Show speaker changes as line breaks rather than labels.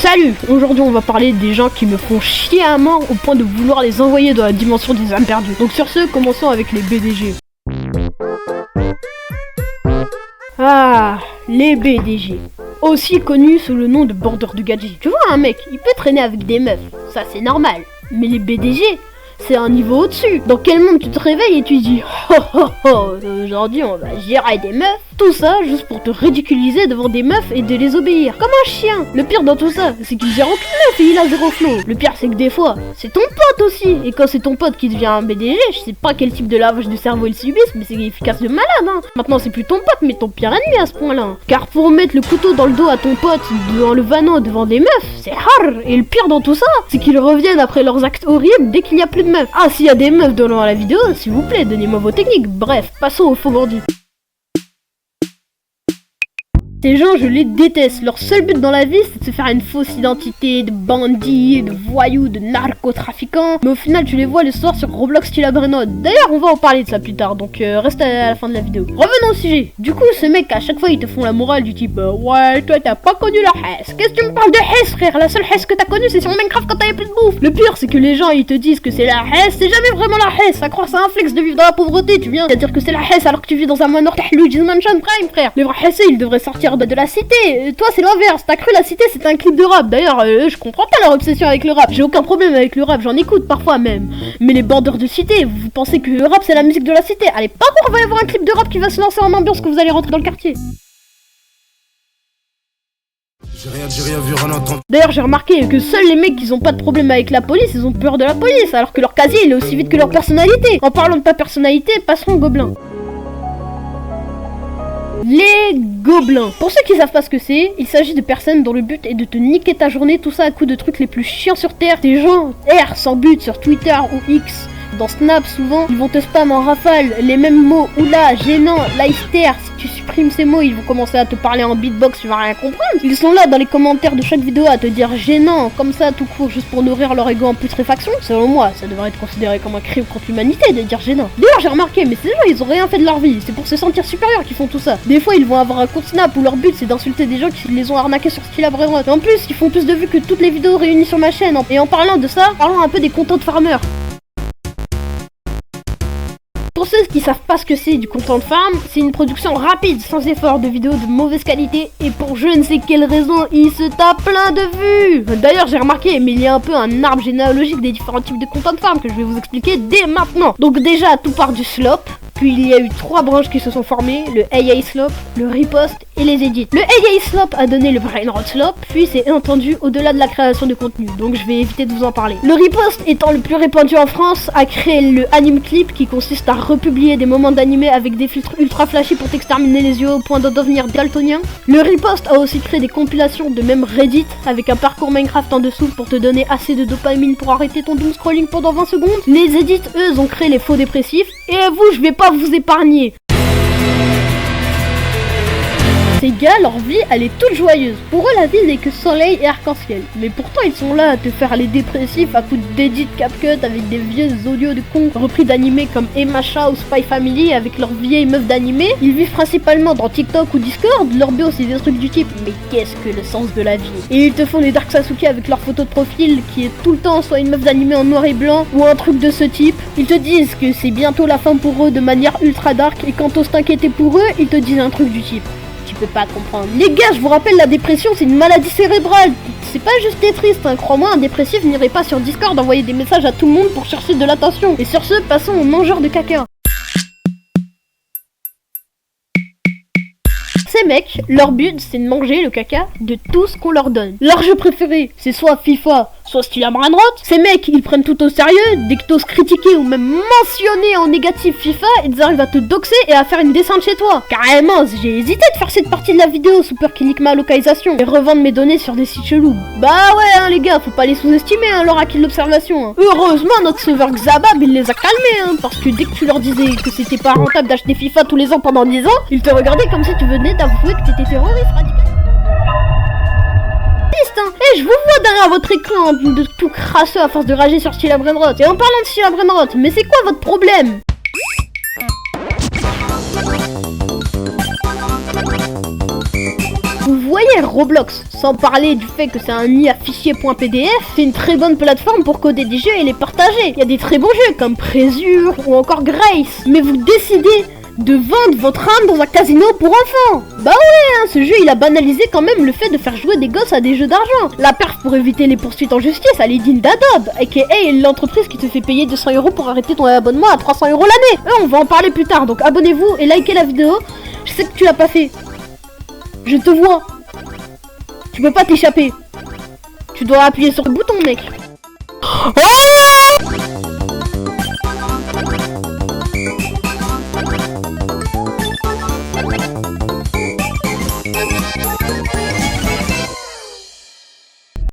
Salut! Aujourd'hui on va parler des gens qui me font chier à mort au point de vouloir les envoyer dans la dimension des âmes perdues. Donc sur ce, commençons avec les BDG. Ah, les BDG. Aussi connus sous le nom de bordeurs de gadgets. Tu vois un mec, il peut traîner avec des meufs, ça c'est normal. Mais les BDG, c'est un niveau au-dessus. Dans quel monde tu te réveilles et tu dis aujourd'hui on va gérer des meufs. Tout ça juste pour te ridiculiser devant des meufs et de les obéir. Comme un chien. Le pire dans tout ça, c'est qu'il gère aucune meuf et il a zéro flow. Le pire c'est que des fois, c'est ton pote aussi. Et quand c'est ton pote qui devient un BDG, je sais pas quel type de lavage de cerveau il subisse, mais c'est efficace de malade hein. Maintenant c'est plus ton pote mais ton pire ennemi à ce point là. Car pour mettre le couteau dans le dos à ton pote devant le vano devant des meufs, c'est hard. Et le pire dans tout ça, c'est qu'ils reviennent après leurs actes horribles dès qu'il y a plus de meufs. Ah, s'il y a des meufs dans la vidéo, s'il vous plaît, donnez-moi vos techniques. Bref, passons au faux bandit. Ces gens, je les déteste. Leur seul but dans la vie, c'est de se faire une fausse identité de bandit, de voyou, de narcotrafiquant. Mais au final, tu les vois le soir sur Roblox Brainrot. D'ailleurs, on va en parler de ça plus tard, donc reste à la fin de la vidéo. Revenons au sujet. Du coup, ces mecs, à chaque fois, ils te font la morale du type ouais, toi, t'as pas connu la Hesse. Qu'est-ce que tu me parles de Hesse, frère? La seule Hesse que t'as connue, c'est sur Minecraft quand t'avais plus de bouffe. Le pire, c'est que les gens, ils te disent que c'est la Hesse. C'est jamais vraiment la Hesse. À croire, c'est un flex de vivre dans la pauvreté. Tu viens à dire que c'est la Hesse alors que tu vis dans un manoir Luigi's Mansion Prime, frère. Les vrais Hesse, ils devraient sortir de la cité. Toi c'est l'inverse, t'as cru la cité c'était un clip de rap. D'ailleurs je comprends pas leur obsession avec le rap. J'ai aucun problème avec le rap, j'en écoute parfois même. Mais les bandeurs de cité, vous pensez que le rap c'est la musique de la cité? Allez pas voir, va y avoir un clip de rap qui va se lancer en ambiance quand vous allez rentrer dans le quartier.
J'ai rien vu, rien entendu.
D'ailleurs j'ai remarqué que seuls les mecs qui ont pas de problème avec la police, ils ont peur de la police, alors que leur casier il est aussi vide que leur personnalité. En parlant de pas personnalité, passons au gobelin. Les gobelins. Pour ceux qui savent pas ce que c'est, il s'agit de personnes dont le but est de te niquer ta journée, tout ça à coups de trucs les plus chiants sur terre. Des gens errent sans but sur Twitter ou X. Dans Snap, souvent, ils vont te spam en rafale les mêmes mots. Oula, gênant, laïster. Si tu supprimes ces mots, ils vont commencer à te parler en beatbox, tu vas rien comprendre. Ils sont là dans les commentaires de chaque vidéo à te dire gênant, comme ça, tout court, juste pour nourrir leur ego en putréfaction. Selon moi, ça devrait être considéré comme un crime contre l'humanité de dire gênant. D'ailleurs, j'ai remarqué, mais ces gens, ils ont rien fait de leur vie. C'est pour se sentir supérieurs qu'ils font tout ça. Des fois, ils vont avoir un compte Snap où leur but, c'est d'insulter des gens qui les ont arnaqués sur Brainrot. Et en plus, ils font plus de vues que toutes les vidéos réunies sur ma chaîne. Et en parlant de ça, parlons un peu des content farmers. Pour ceux qui savent pas ce que c'est du content farm, c'est une production rapide, sans effort, de vidéos de mauvaise qualité, et pour je ne sais quelle raison, il se tape plein de vues. D'ailleurs, j'ai remarqué, mais il y a un peu un arbre généalogique des différents types de content farm que je vais vous expliquer dès maintenant. Donc déjà, tout part du slop, puis il y a eu 3 branches qui se sont formées, le AA Slop, le Riposte et les Edits. Le AA Slop a donné le Brainrot Slop, puis c'est entendu au-delà de la création de contenu, donc je vais éviter de vous en parler. Le Riposte, étant le plus répandu en France, a créé le Anime Clip qui consiste à republier des moments d'animé avec des filtres ultra flashy pour t'exterminer les yeux au point de devenir daltonien. Le Riposte a aussi créé des compilations de même Reddit avec un parcours Minecraft en dessous pour te donner assez de dopamine pour arrêter ton doom scrolling pendant 20 secondes. Les Edits, eux, ont créé les faux dépressifs, et à vous, je vais pas vous épargner. Ces gars, leur vie, elle est toute joyeuse. Pour eux, la vie n'est que soleil et arc-en-ciel. Mais pourtant, ils sont là à te faire les dépressifs à coups d'édit CapCut avec des vieux audios de cons repris d'animés comme Emacha ou Spy Family avec leurs vieilles meufs d'animé. Ils vivent principalement dans TikTok ou Discord. Leur bio, c'est des trucs du type mais qu'est-ce que le sens de la vie? Et ils te font des Dark Sasuke avec leur photo de profil qui est tout le temps soit une meuf d'animé en noir et blanc ou un truc de ce type. Ils te disent que c'est bientôt la fin pour eux de manière ultra dark et quand t'oses t'inquiéter pour eux, ils te disent un truc du type. Tu peux pas comprendre. Les gars, je vous rappelle, la dépression, c'est une maladie cérébrale. C'est pas juste t'es triste, hein. Crois-moi, un dépressif n'irait pas sur Discord envoyer des messages à tout le monde pour chercher de l'attention. Et sur ce, passons aux mangeurs de caca. Ces mecs, leur but, c'est de manger le caca de tout ce qu'on leur donne. Leur jeu préféré, c'est soit FIFA, soit Brainrot. Ces mecs, ils prennent tout au sérieux. Dès que t'oses critiquer ou même mentionner en négatif FIFA, ils arrivent à te doxer et à faire une descente chez toi. Carrément, j'ai hésité de faire cette partie de la vidéo sous peur qu'ils niquent ma localisation et revendre mes données sur des sites chelous. Bah ouais, hein, les gars, faut pas les sous-estimer, hein, leur acquis de l'observation. Hein. Heureusement, notre serveur Xabab, il les a calmés, hein, parce que dès que tu leur disais que c'était pas rentable d'acheter FIFA tous les ans pendant 10 ans, ils te regardaient comme si tu venais d'avouer que t'étais terroriste radical. Et je vous vois derrière votre écran de tout crasseux à force de rager sur Brainrot. Et en parlant de Brainrot, mais c'est quoi votre problème? Vous voyez manière, Roblox, sans parler du fait que c'est un nid à fichier.pdf, c'est une très bonne plateforme pour coder des jeux et les partager. Il y a des très bons jeux comme Présure ou encore Grace, mais vous décidez de vendre votre âme dans un casino pour enfants. Bah ouais, hein, ce jeu il a banalisé quand même le fait de faire jouer des gosses à des jeux d'argent. La perf pour éviter les poursuites en justice, elle est digne d'Adobe, aka l'entreprise qui te fait payer 200 € pour arrêter ton abonnement à 300 € l'année. On va en parler plus tard, donc abonnez-vous et likez la vidéo. Je sais que tu l'as pas fait. Je te vois. Tu peux pas t'échapper. Tu dois appuyer sur le bouton, mec. Oh